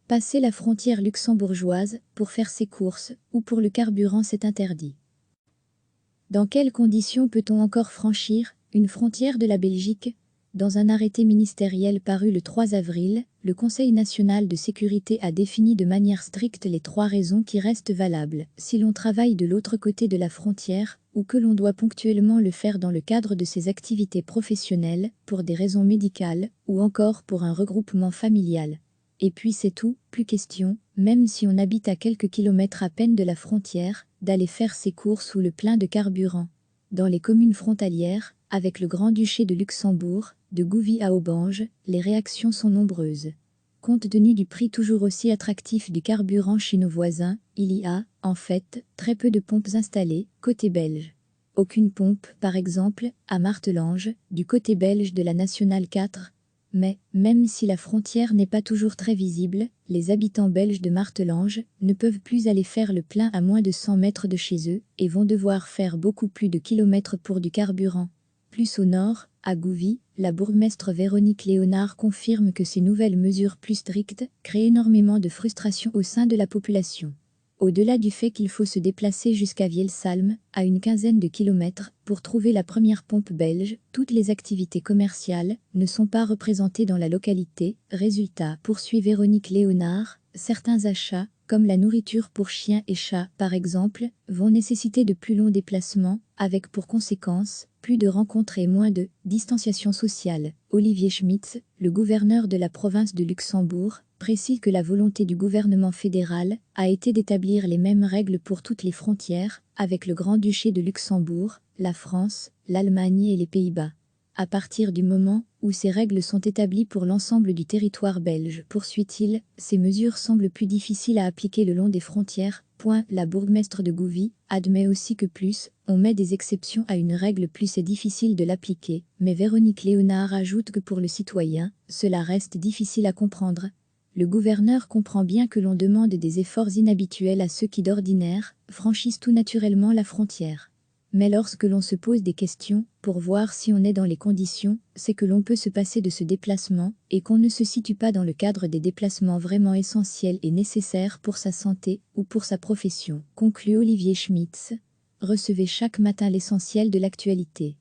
Passer la frontière luxembourgeoise pour faire ses courses ou pour le carburant, c'est interdit. Dans quelles conditions peut-on encore franchir une frontière de la Belgique? Dans un arrêté ministériel paru le 3 avril, le Conseil national de sécurité a défini de manière stricte les 3 raisons qui restent valables si l'on travaille de l'autre côté de la frontière ou que l'on doit ponctuellement le faire dans le cadre de ses activités professionnelles, pour des raisons médicales ou encore pour un regroupement familial. Et puis c'est tout, plus question, même si on habite à quelques kilomètres à peine de la frontière, d'aller faire ses courses ou le plein de carburant. Dans les communes frontalières, avec le Grand-Duché de Luxembourg, de Gouvy à Aubange, les réactions sont nombreuses. Compte tenu du prix toujours aussi attractif du carburant chez nos voisins, il y a, en fait, très peu de pompes installées, côté belge. Aucune pompe, par exemple, à Martelange, du côté belge de la Nationale 4. Mais, même si la frontière n'est pas toujours très visible, les habitants belges de Martelange ne peuvent plus aller faire le plein à moins de 100 mètres de chez eux et vont devoir faire beaucoup plus de kilomètres pour du carburant. Plus au nord, à Gouvy, la bourgmestre Véronique Léonard confirme que ces nouvelles mesures plus strictes créent énormément de frustration au sein de la population. Au-delà du fait qu'il faut se déplacer jusqu'à Vielsalm, à une quinzaine de kilomètres, pour trouver la première pompe belge, toutes les activités commerciales ne sont pas représentées dans la localité. Résultat, poursuit Véronique Léonard, certains achats, comme la nourriture pour chiens et chats par exemple, vont nécessiter de plus longs déplacements, avec pour conséquence plus de rencontres et moins de distanciation sociale. Olivier Schmitz, le gouverneur de la province de Luxembourg, précise que la volonté du gouvernement fédéral a été d'établir les mêmes règles pour toutes les frontières, avec le Grand-Duché de Luxembourg, la France, l'Allemagne et les Pays-Bas. À partir du moment où ces règles sont établies pour l'ensemble du territoire belge, poursuit-il, ces mesures semblent plus difficiles à appliquer le long des frontières. La bourgmestre de Gouvy admet aussi que plus on met des exceptions à une règle, plus c'est difficile de l'appliquer, mais Véronique Léonard ajoute que pour le citoyen, cela reste difficile à comprendre. Le gouverneur comprend bien que l'on demande des efforts inhabituels à ceux qui d'ordinaire franchissent tout naturellement la frontière. Mais lorsque l'on se pose des questions pour voir si on est dans les conditions, c'est que l'on peut se passer de ce déplacement et qu'on ne se situe pas dans le cadre des déplacements vraiment essentiels et nécessaires pour sa santé ou pour sa profession, conclut Olivier Schmitz. Recevez chaque matin l'essentiel de l'actualité.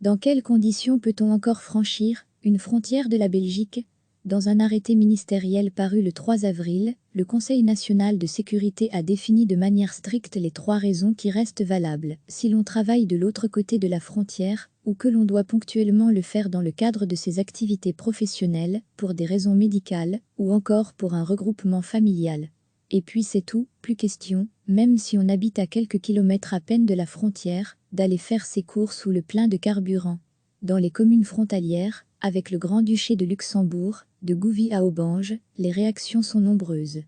Dans quelles conditions peut-on encore franchir une frontière de la Belgique? Dans un arrêté ministériel paru le 3 avril, le Conseil national de sécurité a défini de manière stricte les 3 raisons qui restent valables si l'on travaille de l'autre côté de la frontière ou que l'on doit ponctuellement le faire dans le cadre de ses activités professionnelles, pour des raisons médicales ou encore pour un regroupement familial. Et puis c'est tout, plus question, même si on habite à quelques kilomètres à peine de la frontière, d'aller faire ses courses ou le plein de carburant. Dans les communes frontalières, avec le Grand-Duché de Luxembourg, de Gouvy à Aubange, les réactions sont nombreuses.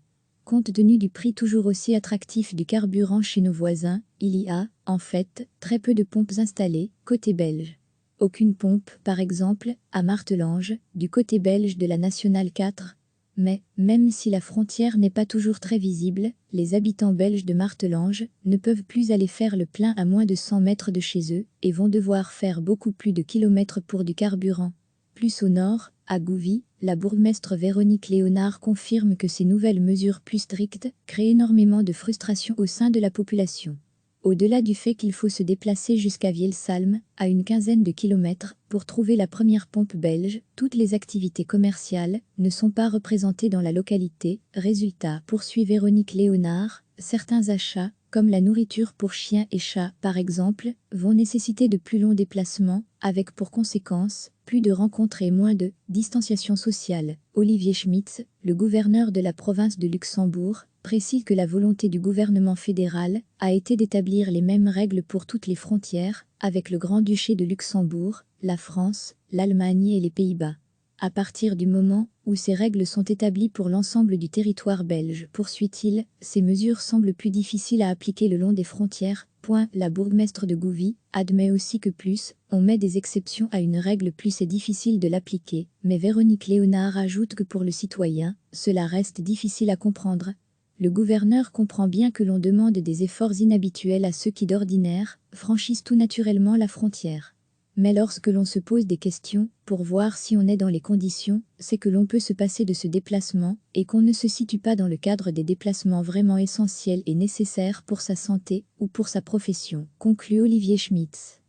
Compte tenu du prix toujours aussi attractif du carburant chez nos voisins, il y a, en fait, très peu de pompes installées, côté belge. Aucune pompe, par exemple, à Martelange, du côté belge de la Nationale 4. Mais, même si la frontière n'est pas toujours très visible, les habitants belges de Martelange ne peuvent plus aller faire le plein à moins de 100 mètres de chez eux et vont devoir faire beaucoup plus de kilomètres pour du carburant. Plus au nord, à Gouvy, la bourgmestre Véronique Léonard confirme que ces nouvelles mesures plus strictes créent énormément de frustration au sein de la population. Au-delà du fait qu'il faut se déplacer jusqu'à Vielsalm, à une quinzaine de kilomètres, pour trouver la première pompe belge, toutes les activités commerciales ne sont pas représentées dans la localité. Résultat, poursuit Véronique Léonard, certains achats, comme la nourriture pour chiens et chats par exemple, vont nécessiter de plus longs déplacements, avec pour conséquence plus de rencontres et moins de distanciation sociale. Olivier Schmitz, le gouverneur de la province de Luxembourg, précise que la volonté du gouvernement fédéral a été d'établir les mêmes règles pour toutes les frontières, avec le Grand-Duché de Luxembourg, la France, l'Allemagne et les Pays-Bas. À partir du moment où ces règles sont établies pour l'ensemble du territoire belge, poursuit-il, ces mesures semblent plus difficiles à appliquer le long des frontières. La bourgmestre de Gouvy admet aussi que plus on met des exceptions à une règle, plus c'est difficile de l'appliquer, mais Véronique Léonard ajoute que pour le citoyen, cela reste difficile à comprendre. Le gouverneur comprend bien que l'on demande des efforts inhabituels à ceux qui d'ordinaire franchissent tout naturellement la frontière. Mais lorsque l'on se pose des questions, pour voir si on est dans les conditions, c'est que l'on peut se passer de ce déplacement, et qu'on ne se situe pas dans le cadre des déplacements vraiment essentiels et nécessaires pour sa santé ou pour sa profession, conclut Olivier Schmitz.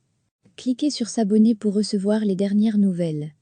Cliquez sur s'abonner pour recevoir les dernières nouvelles.